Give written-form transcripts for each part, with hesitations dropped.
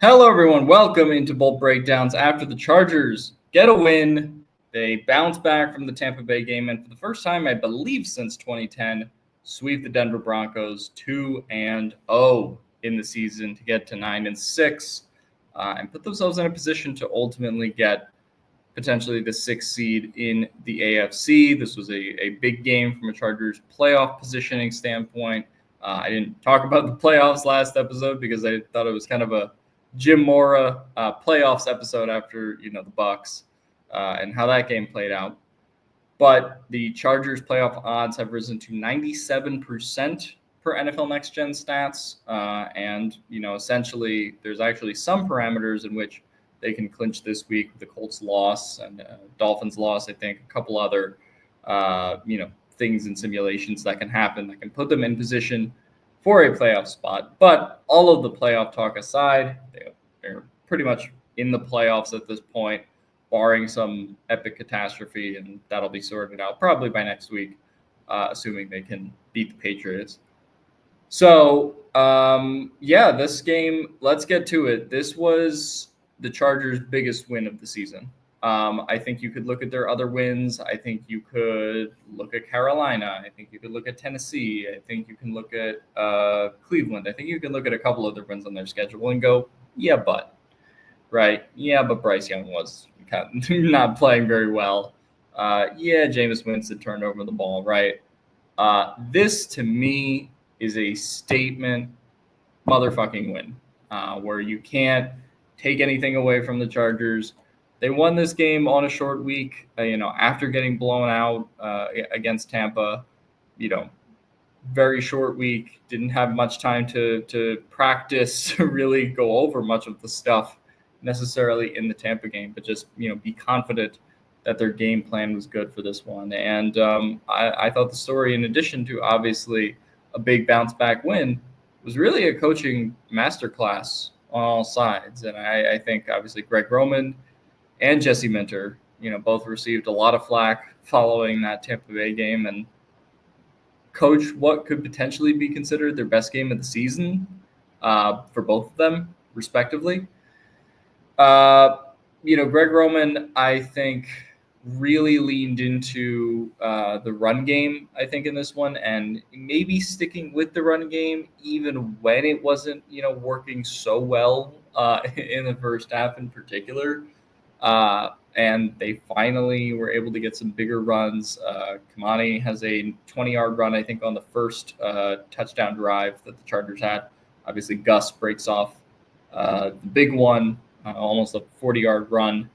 Hello, everyone. Welcome into Bolt Breakdowns. After the Chargers get a win, they bounce back from the Tampa Bay game, and for the first time, I believe, since 2010, sweep the Denver Broncos 2-0 in the season to get to 9-6, and put themselves in a position to ultimately get potentially the 6th seed in the AFC. This was a big game from a Chargers playoff positioning standpoint. I didn't talk about the playoffs last episode because I thought it was kind of a Jim Mora playoffs episode after the Bucks and how that game played out. But the Chargers playoff odds have risen to 97% per NFL Next Gen stats, and essentially there's actually some parameters in which they can clinch this week with the Colts loss and Dolphins loss. I think a couple other things and simulations that can happen that can put them in position for a playoff spot. But all of the playoff talk aside, they're pretty much in the playoffs at this point, barring some epic catastrophe, and that'll be sorted out probably by next week, assuming they can beat the Patriots. So, this game, let's get to it. This was the Chargers' biggest win of the season. I think you could look at their other wins. I think you could look at Carolina. I think you could look at Tennessee. I think you can look at Cleveland. I think you can look at a couple other wins on their schedule and go, yeah, but Bryce Young was kind of not playing very well. Jameis Winston turned over the ball, right? This, to me, is a statement motherfucking win where you can't take anything away from the Chargers. They won this game on a short week, after getting blown out against Tampa. Very short week. Didn't have much time to practice, to really go over much of the stuff necessarily in the Tampa game, but just be confident that their game plan was good for this one. And I thought the story, in addition to obviously a big bounce back win, was really a coaching masterclass on all sides. And I think obviously Greg Roman and Jesse Minter, both received a lot of flack following that Tampa Bay game and coached what could potentially be considered their best game of the season for both of them, respectively. Greg Roman, I think, really leaned into the run game, I think, in this one, and maybe sticking with the run game even when it wasn't, working so well in the first half in particular. And they finally were able to get some bigger runs. Kamani has a 20-yard run, I think, on the first touchdown drive that the Chargers had. Obviously, Gus breaks off the big one, almost a 40-yard run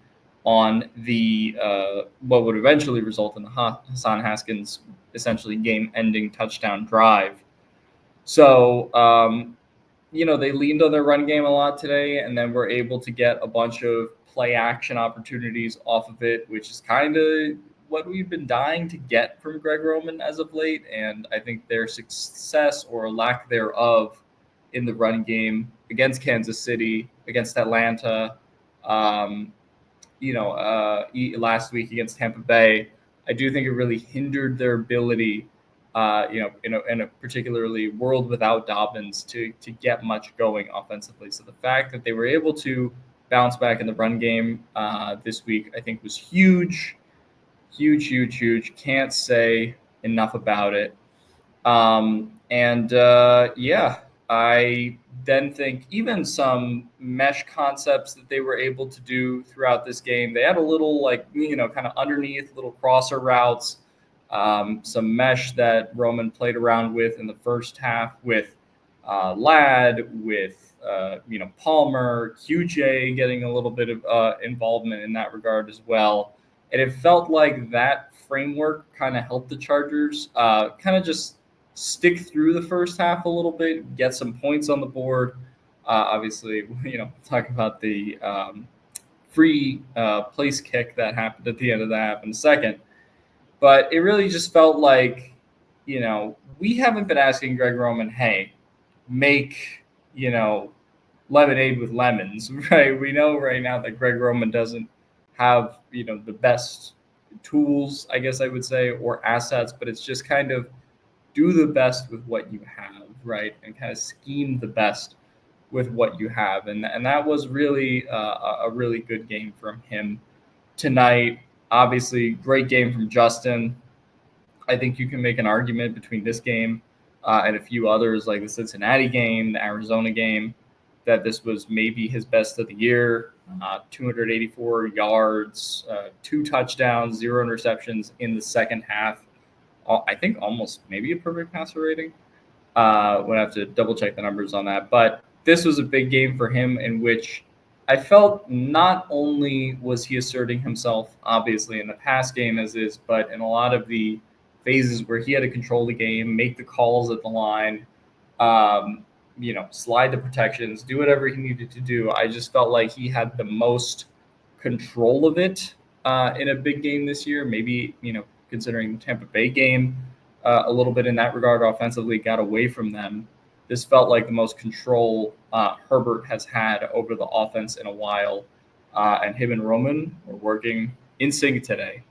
on the what would eventually result in the Hassan Haskins essentially game-ending touchdown drive. So, they leaned on their run game a lot today, and then were able to get a bunch of play action opportunities off of it, which is kind of what we've been dying to get from Greg Roman as of late. And I think their success or lack thereof in the run game against Kansas City, against Atlanta, last week against Tampa Bay, I do think it really hindered their ability, in a particularly world without Dobbins to get much going offensively. So the fact that they were able to bounce back in the run game this week, I think, was huge. Can't say enough about it. I then think even some mesh concepts that they were able to do throughout this game, they had a little kind of underneath little crosser routes, some mesh that Roman played around with in the first half with Ladd, with Palmer, QJ getting a little bit of involvement in that regard as well. And it felt like that framework kind of helped the Chargers kind of just stick through the first half a little bit, get some points on the board. Obviously, talk about the free place kick that happened at the end of the half in a second. But it really just felt like, we haven't been asking Greg Roman, hey, make lemonade with lemons, right? We know right now that Greg Roman doesn't have, the best tools, I guess I would say, or assets, but it's just kind of do the best with what you have, right? And kind of scheme the best with what you have. And that was really a really good game from him tonight. Obviously, great game from Justin. I think you can make an argument between this game and a few others, like the Cincinnati game, the Arizona game, that this was maybe his best of the year. 284 yards, 2 touchdowns, 0 interceptions in the second half. I think almost maybe a perfect passer rating. We'll have to double check the numbers on that. But this was a big game for him in which I felt not only was he asserting himself, obviously, in the pass game as is, but in a lot of the phases where he had to control the game, make the calls at the line, slide the protections, do whatever he needed to do. I just felt like he had the most control of it in a big game this year. Maybe, considering the Tampa Bay game, a little bit in that regard offensively, got away from them. This felt like the most control Herbert has had over the offense in a while. And him and Roman were working in sync today.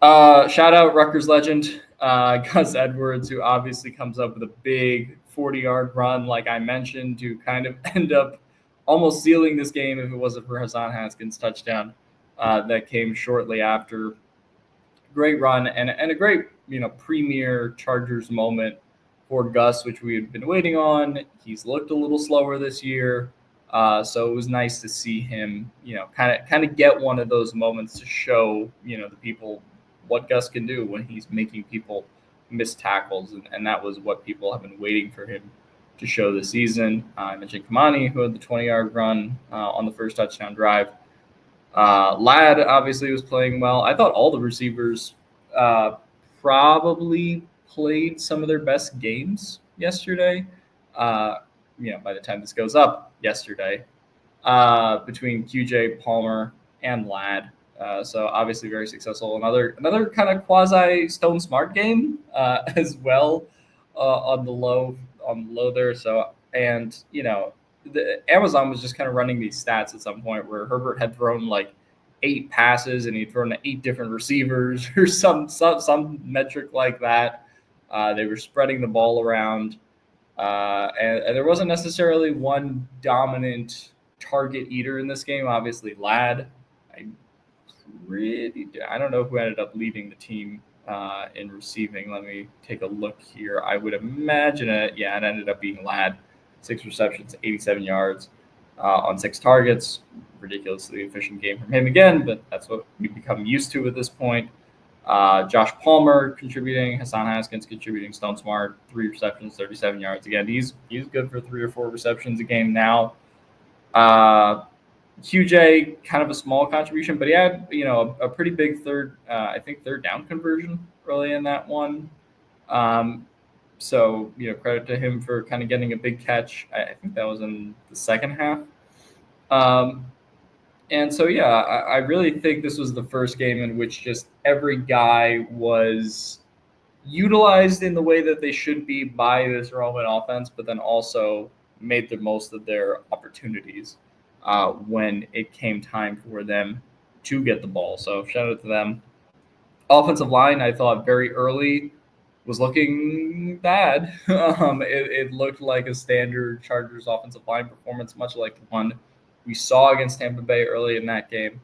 Shout out Rutgers legend, Gus Edwards, who obviously comes up with a big 40-yard run, like I mentioned, to kind of end up almost sealing this game if it wasn't for Hassan Haskins' touchdown that came shortly after. Great run and a great, premier Chargers moment for Gus, which we had been waiting on. He's looked a little slower this year. So it was nice to see him, kind of get one of those moments to show, the people what Gus can do when he's making people miss tackles. And that was what people have been waiting for him to show this season. I mentioned Kamani, who had the 20-yard run on the first touchdown drive. Ladd obviously was playing well. I thought all the receivers probably played some of their best games yesterday. By the time this goes up yesterday, between QJ, Palmer, and Ladd. So obviously very successful. Another kind of quasi Stone Smart game as well on the low there. So the Amazon was just kind of running these stats at some point where Herbert had thrown like 8 passes and he'd thrown to 8 different receivers or some metric like that. They were spreading the ball around, and there wasn't necessarily one dominant target eater in this game. Obviously, Ladd. I don't know who ended up leading the team in receiving. Let me take a look here. I would imagine it ended up being Ladd. 6 receptions, 87 yards on 6 targets. Ridiculously efficient game from him again, but that's what we've become used to at this point. Josh Palmer contributing, Hassan Haskins contributing, Stone Smart, 3 receptions, 37 yards. Again, he's good for 3 or 4 receptions a game now. QJ, kind of a small contribution, but he had, a pretty big third down conversion early in that one. So, credit to him for kind of getting a big catch. I think that was in the second half. And so, I really think this was the first game in which just every guy was utilized in the way that they should be by this Roman offense, but then also made the most of their opportunities when it came time for them to get the ball. So shout out to them. Offensive line, I thought very early was looking bad. It looked like a standard Chargers offensive line performance, much like the one we saw against Tampa Bay early in that game.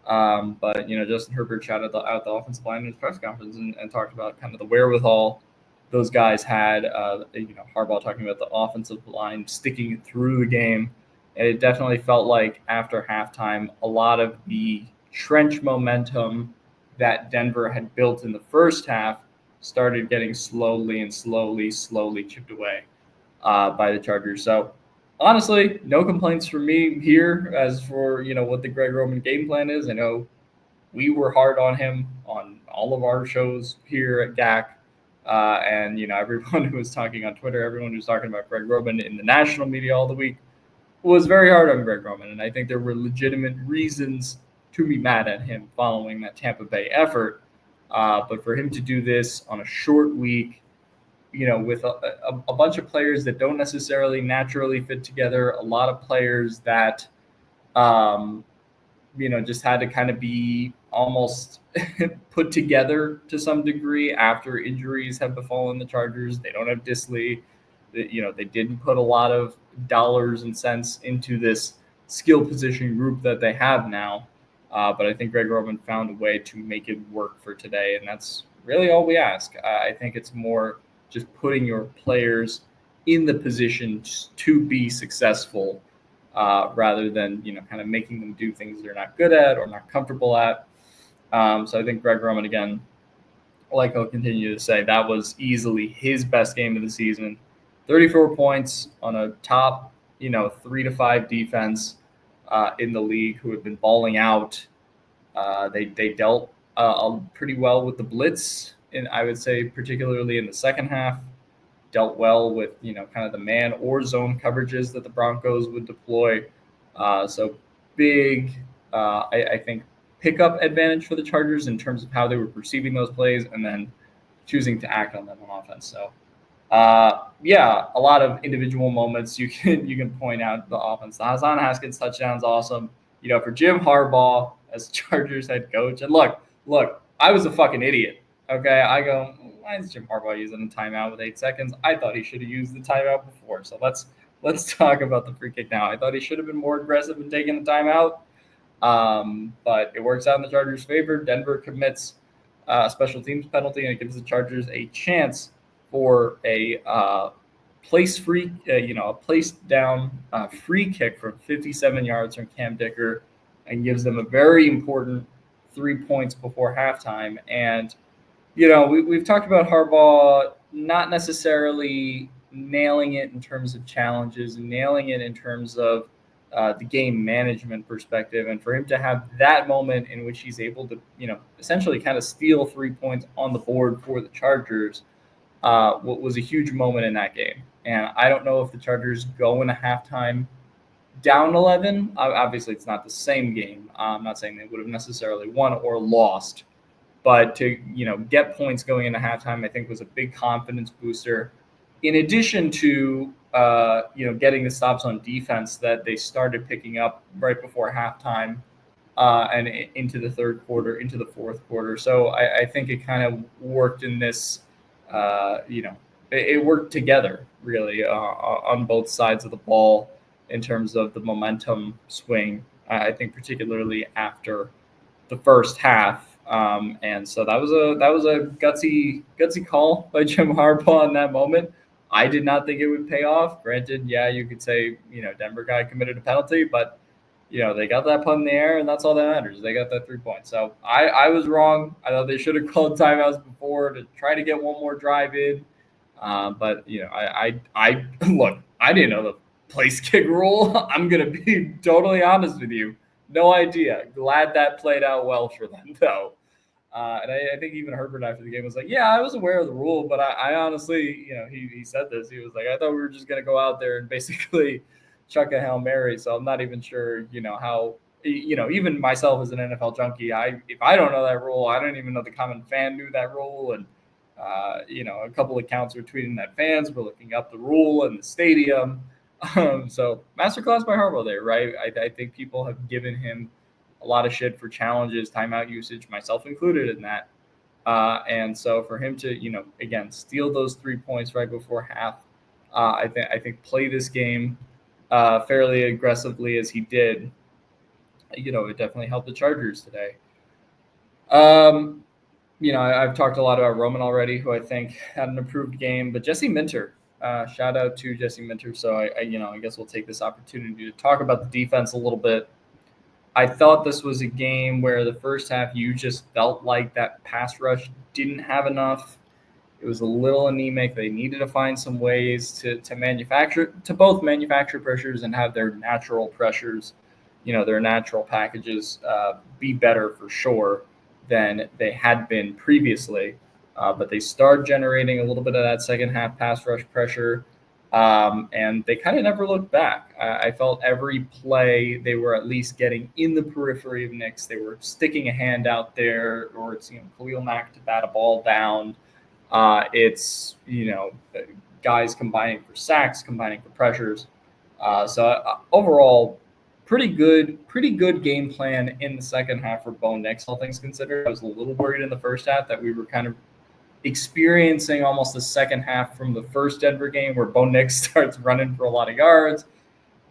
But Justin Herbert shouted out the offensive line in his press conference and talked about kind of the wherewithal those guys had. Harbaugh talking about the offensive line sticking through the game. And it definitely felt like after halftime, a lot of the trench momentum that Denver had built in the first half started getting slowly chipped away by the Chargers. So honestly, no complaints from me here as for, what the Greg Roman game plan is. I know we were hard on him on all of our shows here at GAC. And, everyone who was talking on Twitter, everyone who was talking about Greg Roman in the national media all the week was very hard on Greg Roman. And I think there were legitimate reasons to be mad at him following that Tampa Bay effort. But for him to do this on a short week, with a bunch of players that don't necessarily naturally fit together, a lot of players that, just had to kind of be almost put together to some degree after injuries have befallen the Chargers. They don't have Disley. They didn't put a lot of dollars and cents into this skill position group that they have now. But I think Greg Roman found a way to make it work for today, and that's really all we ask. I think it's more just putting your players in the position to be successful, rather than kind of making them do things they're not good at or not comfortable at. So I think Greg Roman, again, like I'll continue to say, that was easily his best game of the season. 34 points on a top 3 to 5 defense in the league who had been balling out. They dealt pretty well with the blitz, and I would say particularly in the second half, dealt well with kind of the man or zone coverages that the Broncos would deploy. So big, I think, pickup advantage for the Chargers in terms of how they were perceiving those plays and then choosing to act on them on offense. So a lot of individual moments you can point out the offense. The Hassan Haskins touchdown's awesome. For Jim Harbaugh as Chargers head coach. And look, I was a fucking idiot. Okay, I go, why is Jim Harbaugh using a timeout with 8 seconds? I thought he should have used the timeout before. So let's talk about the free kick now. I thought he should have been more aggressive in taking the timeout. But it works out in the Chargers' favor. Denver commits a special teams penalty, and it gives the Chargers a chance for a place down free kick from 57 yards from Cam Dicker, and gives them a very important 3 points before halftime. And we've talked about Harbaugh not necessarily nailing it in terms of challenges, nailing it in terms of the game management perspective, and for him to have that moment in which he's able to, essentially kind of steal 3 points on the board for the Chargers, was a huge moment in that game. And I don't know if the Chargers go into halftime down 11. Obviously, it's not the same game. I'm not saying they would have necessarily won or lost, but to get points going into halftime, I think was a big confidence booster. In addition to getting the stops on defense that they started picking up right before halftime, and into the third quarter, into the fourth quarter. So I think it kind of worked in this, it worked together really on both sides of the ball in terms of the momentum swing. I think particularly after the first half. And so that was a gutsy call by Jim Harbaugh in that moment. I did not think it would pay off. Granted, yeah, you could say, Denver guy committed a penalty, but, they got that punt in the air, and that's all that matters. They got that 3 points. So I was wrong. I thought they should have called timeouts before to try to get one more drive in. But, I look, I didn't know the place kick rule. I'm going to be totally honest with you. No idea. Glad that played out well for them, though. And I think even Herbert after the game was like, yeah, I was aware of the rule, but I honestly, he said this. He was like, I thought we were just going to go out there and basically chuck a Hail Mary. So I'm not even sure, how, even myself as an NFL junkie, if I don't know that rule, I don't even know the common fan knew that rule. And, a couple of accounts were tweeting that fans were looking up the rule in the stadium. So masterclass by Harbaugh there, right? I think people have given him a lot of shit for challenges, timeout usage, myself included in that. And so for him to, again, steal those 3 points right before half, I think play this game fairly aggressively as he did, it definitely helped the Chargers today. I've talked a lot about Roman already, who I think had an improved game, but Jesse Minter, shout out to Jesse Minter. So I guess we'll take this opportunity to talk about the defense a little bit. I thought this was a game where the first half you just felt like that pass rush didn't have enough. It was a little anemic. They needed to find some ways to both manufacture pressures and have their natural pressures, their natural packages be better for sure than they had been previously. But they started generating a little bit of that second half pass rush pressure. And they kind of never looked back. I felt every play they were at least getting in the periphery of Knicks. They were sticking a hand out there, or it's Khalil Mack to bat a ball down. It's guys combining for sacks, combining for pressures. So overall, pretty good game plan in the second half for Bo Nix, all things considered. I was a little worried in the first half that we were kind of experiencing almost the second half from the first Denver game where Bo Nix starts running for a lot of yards.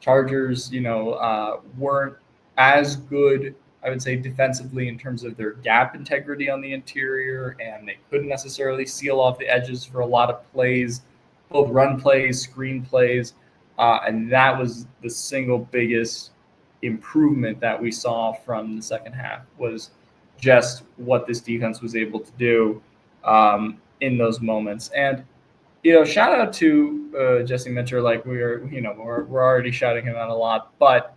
Chargers, weren't as good, I would say, defensively in terms of their gap integrity on the interior, and they couldn't necessarily seal off the edges for a lot of plays, both run plays, screen plays, and that was the single biggest improvement that we saw from the second half was just what this defense was able to do in those moments. And shout out to Jesse Mitchell. Like we're already shouting him out a lot, but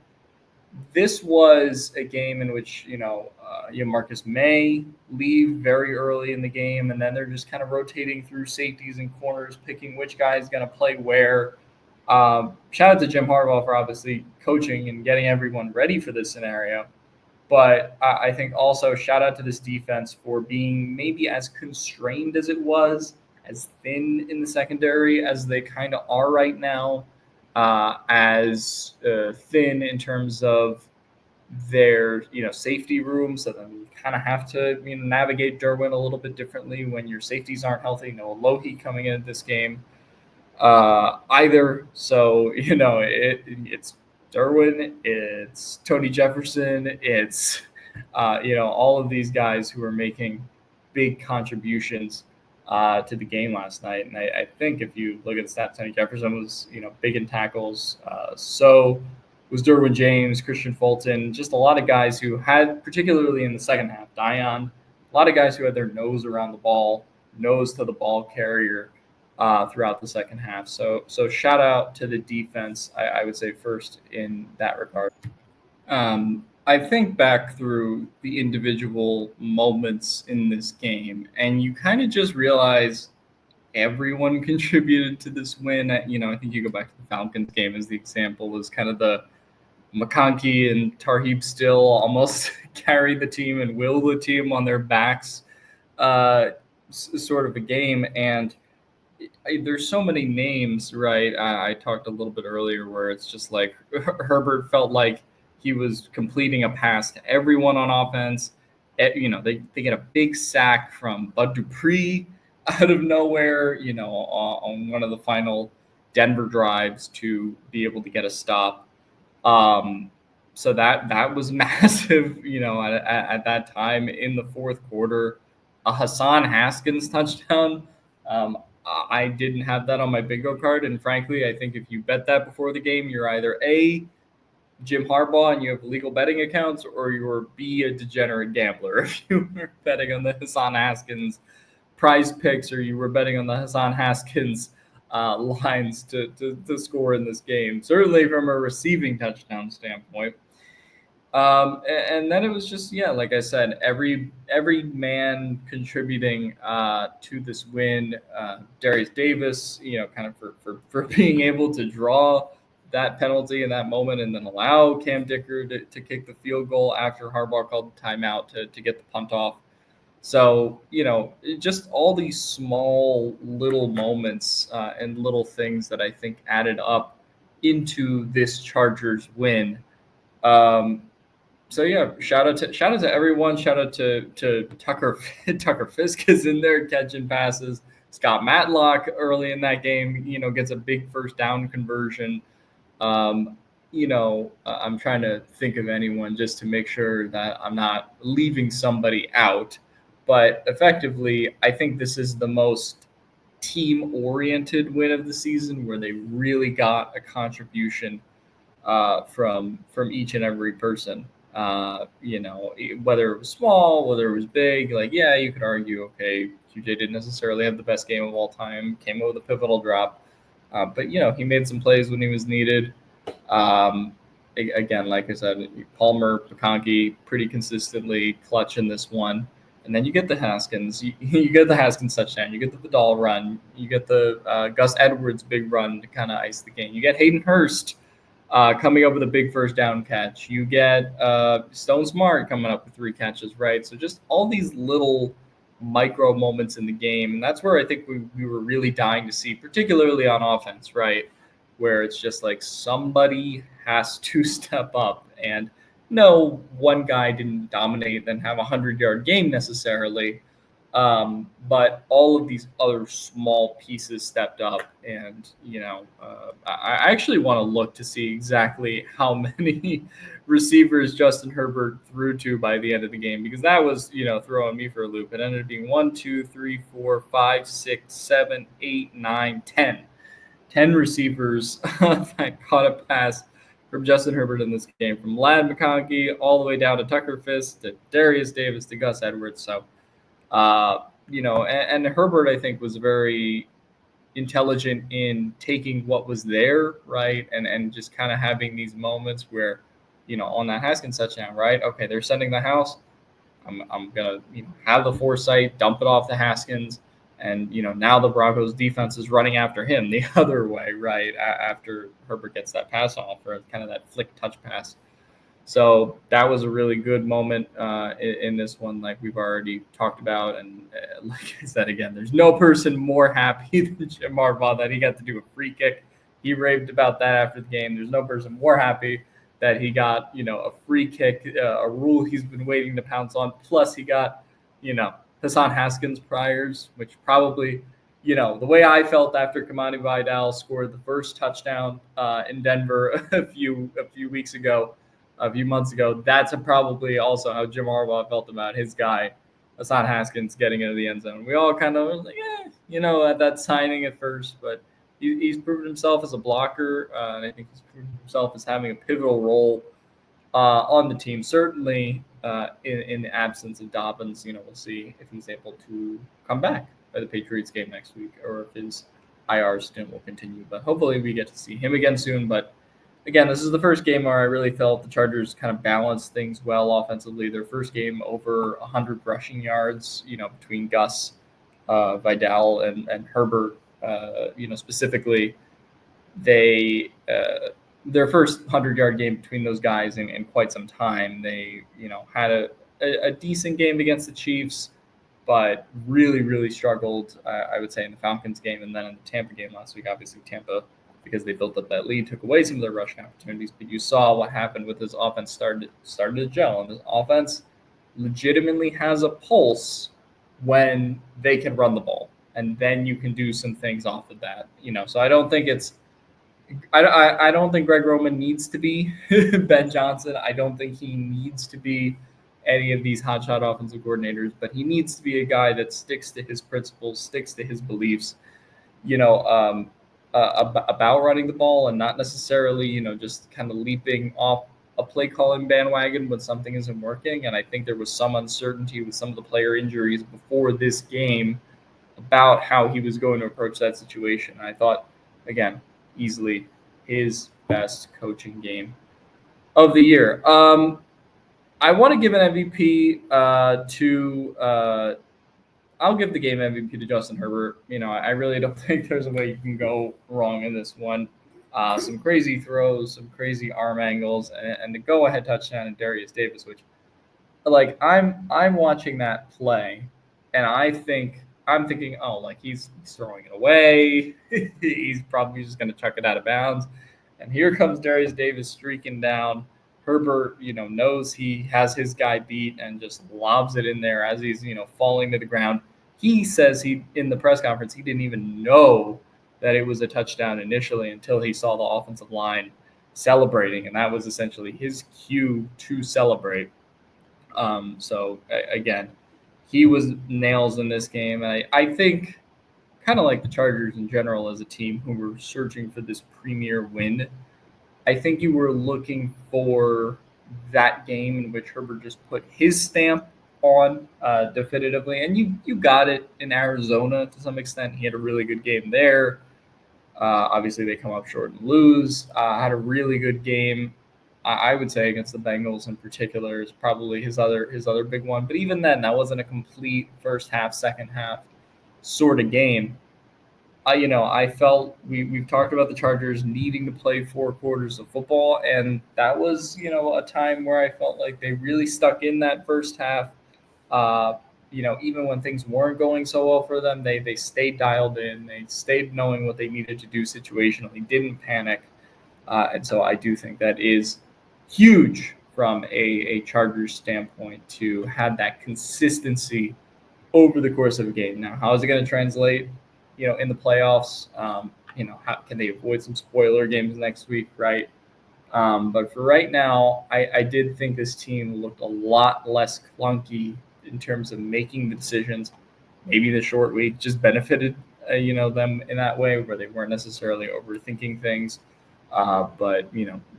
this was a game in which Marcus May leave very early in the game, and then they're just kind of rotating through safeties and corners, picking which guy is going to play where. Shout out to Jim Harbaugh for obviously coaching and getting everyone ready for this scenario. But I think also shout out to this defense for being maybe as constrained as it was, as thin in the secondary as they kind of are right now, as thin in terms of their safety room. So then you kind of have to navigate Derwin a little bit differently when your safeties aren't healthy. No Alohi coming into this game either. So it's Derwin, it's Tony Jefferson, it's all of these guys who are making big contributions to the game last night. And I think if you look at the stats, Tony Jefferson was big in tackles. So was Derwin James, Christian Fulton, just a lot of guys who had, particularly in the second half, Dion, a lot of guys who had their nose around the ball, nose to the ball carrier throughout the second half. So shout out to the defense, I would say first in that regard. I think back through the individual moments in this game, and you kind of just realize everyone contributed to this win. I think you go back to the Falcons game as the example, is kind of the McConkey and Tarheeb still almost carry the team and will the team on their backs sort of a game. And there's so many names, right? I talked a little bit earlier where it's just like Herbert felt like he was completing a pass to everyone on offense. They get a big sack from Bud Dupree out of nowhere, on one of the final Denver drives to be able to get a stop. So that was massive, at that time in the fourth quarter. A Hassan Haskins touchdown. I didn't have that on my bingo card, and frankly, I think if you bet that before the game, you're either A, Jim Harbaugh and you have legal betting accounts, or you're B, a degenerate gambler if you were betting on the Hassan Haskins prize picks, or you were betting on the Hassan Haskins lines to score in this game, certainly from a receiving touchdown standpoint. And then it was just, like I said, every man contributing to this win. Darius Davis, kind of for being able to draw that penalty in that moment and then allow Cam Dicker to kick the field goal after Harbaugh called the timeout to get the punt off. So, just all these small little moments and little things that I think added up into this Chargers win. So shout out to everyone. Shout out to Tucker. Tucker Fisk is in there catching passes. Scott Matlock early in that game, gets a big first down conversion. I'm trying to think of anyone just to make sure that I'm not leaving somebody out. But effectively, I think this is the most team-oriented win of the season, where they really got a contribution from each and every person. Whether it was small, whether it was big, you could argue, okay, QJ didn't necessarily have the best game of all time, came out with a pivotal drop, but he made some plays when he was needed. Again, like I said, Palmer, McConkey, pretty consistently clutch in this one. And then you get the Haskins, you get the Haskins touchdown, you get the Vidal run, you get the Gus Edwards big run to kind of ice the game. You get Hayden Hurst coming up with a big first down catch. You get Stone Smart coming up with 3 catches, right? So just all these little micro moments in the game. And that's where I think we were really dying to see, particularly on offense, right? Where it's just like somebody has to step up. And no, one guy didn't dominate and have a 100-yard game necessarily, But all of these other small pieces stepped up, and I actually want to look to see exactly how many receivers Justin Herbert threw to by the end of the game, because that was throwing me for a loop. It ended up being 1, 2, 3, 4, 5, 6, 7, 8, 9, 10. 10 receivers that caught a pass from Justin Herbert in this game, from Ladd McConkey all the way down to Tucker Fisk to Darius Davis to Gus Edwards. So and Herbert, I think, was very intelligent in taking what was there, right? And just kind of having these moments where, on that Haskins touchdown, right? Okay, they're sending the house. I'm going to have the foresight, dump it off to Haskins. And, now the Broncos defense is running after him the other way, right? After Herbert gets that pass off, or kind of that flick touch pass. So that was a really good moment in this one, like we've already talked about. And like I said, again, there's no person more happy than Jim Harbaugh that he got to do a free kick. He raved about that after the game. There's no person more happy that he got, a free kick, a rule he's been waiting to pounce on. Plus he got, Hassan Haskins priors, which probably, the way I felt after Kamani Vidal scored the first touchdown in Denver a few weeks ago, a few months ago, that's probably also how Jim Harbaugh felt about his guy, Hassan Haskins, getting into the end zone. We all kind of were like, at that signing at first, but he's proven himself as a blocker, and I think he's proven himself as having a pivotal role on the team. Certainly, in the absence of Dobbins, we'll see if he's able to come back by the Patriots game next week, or if his IR stint will continue. But hopefully, we get to see him again soon. But again, this is the first game where I really felt the Chargers kind of balanced things well offensively. Their first game over 100 rushing yards, between Gus, Vidal, and Herbert. Specifically, they their first 100-yard game between those guys in quite some time. They had a decent game against the Chiefs, but really, really struggled, I would say, in the Falcons game, and then in the Tampa game last week. Obviously, Tampa, because they built up that lead, took away some of their rushing opportunities. But you saw what happened with this offense started to gel, and this offense legitimately has a pulse when they can run the ball, and then you can do some things off of that. So I don't think I don't think Greg Roman needs to be Ben Johnson. I don't think he needs to be any of these hotshot offensive coordinators, but he needs to be a guy that sticks to his principles, sticks to his beliefs, about running the ball, and not necessarily, just kind of leaping off a play calling bandwagon when something isn't working. And I think there was some uncertainty with some of the player injuries before this game about how he was going to approach that situation. I thought, again, easily his best coaching game of the year. I want to give an MVP I'll give the game MVP to Justin Herbert. I really don't think there's a way you can go wrong in this one. Some crazy throws, some crazy arm angles, and the go-ahead touchdown to Darius Davis, which, like, I'm watching that play, and I'm thinking, oh, like, he's throwing it away. He's probably just going to chuck it out of bounds. And here comes Darius Davis streaking down. Herbert, knows he has his guy beat and just lobs it in there as he's, falling to the ground. He says in the press conference, he didn't even know that it was a touchdown initially until he saw the offensive line celebrating. And that was essentially his cue to celebrate. So again, he was nails in this game. And I think, kind of like the Chargers in general as a team who were searching for this premier win, I think you were looking for that game in which Herbert just put his stamp on definitively. And you got it in Arizona to some extent. He had a really good game there. Obviously, they come up short and lose. Had a really good game, I would say, against the Bengals in particular is probably his other big one. But even then, that wasn't a complete first half, second half sort of game. I felt we've talked about the Chargers needing to play 4 quarters of football, and that was, a time where I felt like they really stuck in that first half. Even when things weren't going so well for them, they stayed dialed in. They stayed knowing what they needed to do situationally, didn't panic. And so I do think that is huge from a Chargers standpoint to have that consistency over the course of a game. Now, how is it going to translate, in the playoffs? How can they avoid some spoiler games next week, right? But for right now, I did think this team looked a lot less clunky in terms of making the decisions. Maybe the short week just benefited, them in that way where they weren't necessarily overthinking things. But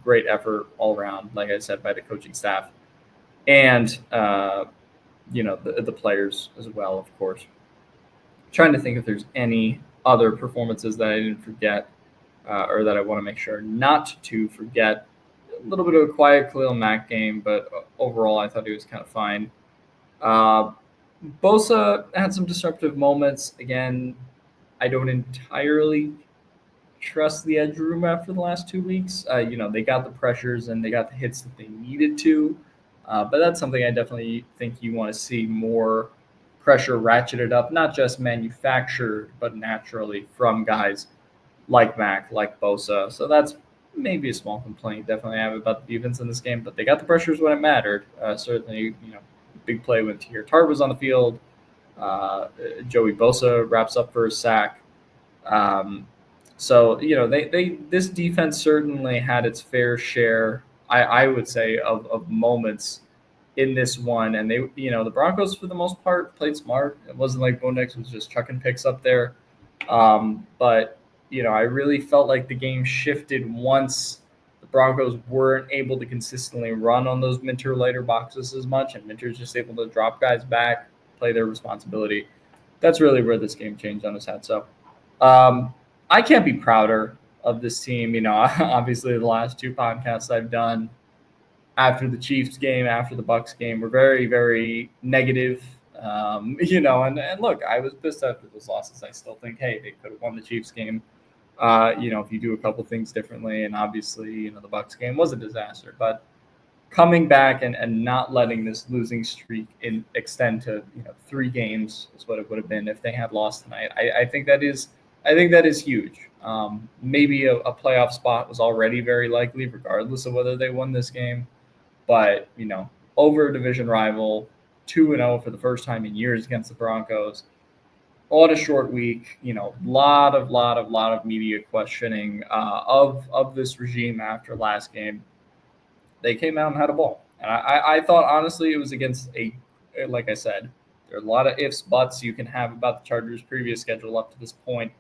great effort all around, like I said, by the coaching staff and the players as well, of course. Trying to think if there's any other performances that I didn't forget or that I want to make sure not to forget. A little bit of a quiet Khalil Mack game, but overall I thought he was kind of fine. Uh, Bosa had some disruptive moments. Again, I don't entirely trust the edge room after the last 2 weeks. They got the pressures and they got the hits that they needed to. But that's something I definitely think you want to see more pressure ratcheted up, not just manufactured, but naturally from guys like Mac, like Bosa. So that's maybe a small complaint definitely I have about the defense in this game, but they got the pressures when it mattered. Certainly, big play when Tier Tart was on the field. Joey Bosa wraps up for a sack. Um, so they this defense certainly had its fair share, I would say, of moments in this one, and they the Broncos for the most part played smart. It wasn't like Bo Nix was just chucking picks up there, but I really felt like the game shifted once the Broncos weren't able to consistently run on those Minter lighter boxes as much, and Minter's just able to drop guys back, play their responsibility. That's really where this game changed on his head. So I can't be prouder of this team. Obviously the last two podcasts I've done after the Chiefs game, after the Bucks game, were very, very negative. And look, I was pissed after those losses. I still think, hey, they could have won the Chiefs game. If you do a couple things differently, and obviously, the Bucks game was a disaster. But coming back and not letting this losing streak extend to 3 games is what it would have been if they had lost tonight. I think that is huge. Maybe a playoff spot was already very likely, regardless of whether they won this game. But over a division rival, 2-0 for the first time in years against the Broncos, on a short week, lot of media questioning of this regime after last game. They came out and had a ball. And I thought, honestly, it was against like I said, there are a lot of ifs, buts you can have about the Chargers' previous schedule up to this point.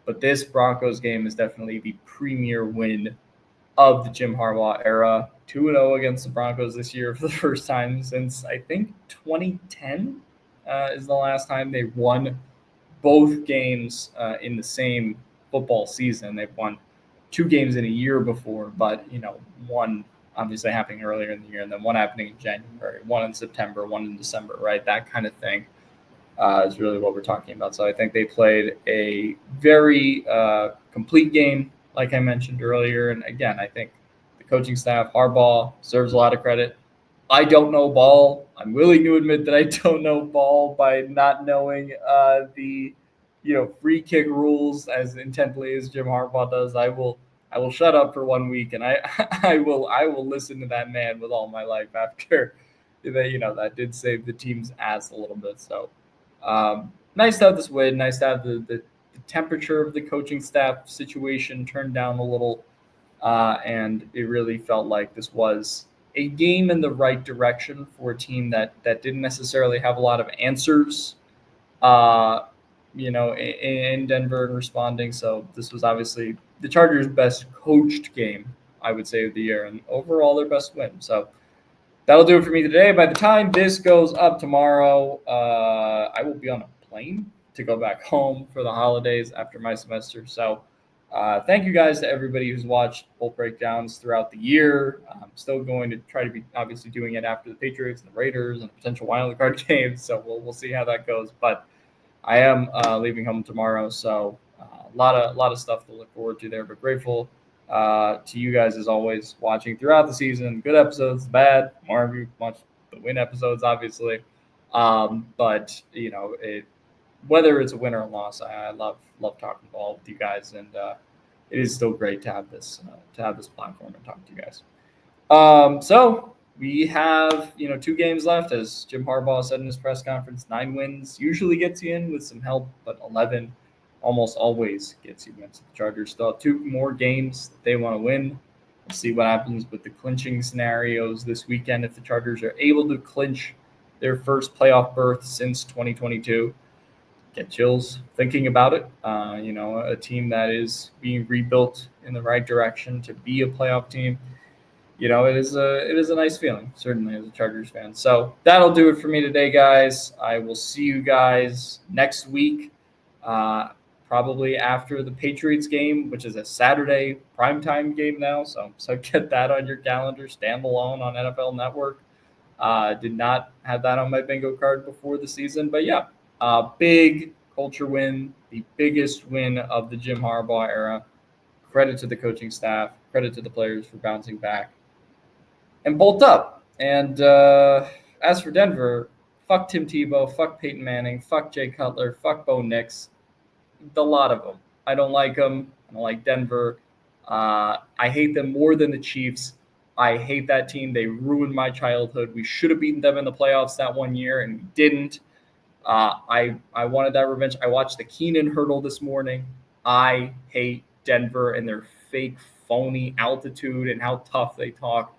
But this Broncos game is definitely the premier win of the Jim Harbaugh era. 2-0 against the Broncos this year for the first time since, I think, 2010 is the last time they won both games in the same football season. They've won 2 games in a year before, but one obviously happening earlier in the year, and then one happening in January, one in September, one in December, right? That kind of thing is really what we're talking about. So I think they played a very complete game, like I mentioned earlier. And again, I think the coaching staff, Harbaugh, deserves a lot of credit. I don't know ball. I'm willing to admit that I don't know ball by not knowing the free kick rules as intently as Jim Harbaugh does. I will shut up for 1 week, and I will listen to that man with all my life after that did save the team's ass a little bit. So nice to have this win. Nice to have the temperature of the coaching staff situation turned down a little, and it really felt like this was a game in the right direction for a team that didn't necessarily have a lot of answers. In Denver and responding. So this was obviously the Chargers' best coached game, I would say, of the year, and overall their best win. So that'll do it for me today. By the time this goes up tomorrow, I will be on a plane to go back home for the holidays after my semester. So thank you guys to everybody who's watched both breakdowns throughout the year. I'm still going to try to be obviously doing it after the Patriots and the Raiders and potential wild card games. So we'll see how that goes. But I am leaving home tomorrow, so a lot of stuff to look forward to there. But grateful to you guys as always watching throughout the season. Good episodes, bad, more of you watch the win episodes, obviously. But whether it's a win or a loss, I love talking ball with you guys, and it is still great to have this platform and talk to you guys. So we have, 2 games left, as Jim Harbaugh said in his press conference. 9 wins usually gets you in with some help, but 11 almost always gets you wins. The Chargers still have 2 more games that they want to win. We'll see what happens with the clinching scenarios this weekend if the Chargers are able to clinch their first playoff berth since 2022. Get chills thinking about it. A team that is being rebuilt in the right direction to be a playoff team. It is a nice feeling, certainly, as a Chargers fan. So that'll do it for me today, guys. I will see you guys next week, probably after the Patriots game, which is a Saturday primetime game now. So get that on your calendar. Standalone on NFL Network. Did not have that on my bingo card before the season, but yeah, big culture win, the biggest win of the Jim Harbaugh era. Credit to the coaching staff, credit to the players for bouncing back and bolt up. And as for Denver, fuck Tim Tebow, fuck Peyton Manning, fuck Jay Cutler, fuck Bo Nix, the lot of them. I don't like them. I don't like Denver. I hate them more than the Chiefs. I hate that team. They ruined my childhood. We should have beaten them in the playoffs that one year, and we didn't. I wanted that revenge. I watched the Keenan hurdle this morning. I hate Denver and their fake, phony altitude and how tough they talk.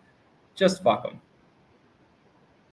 Just fuck them.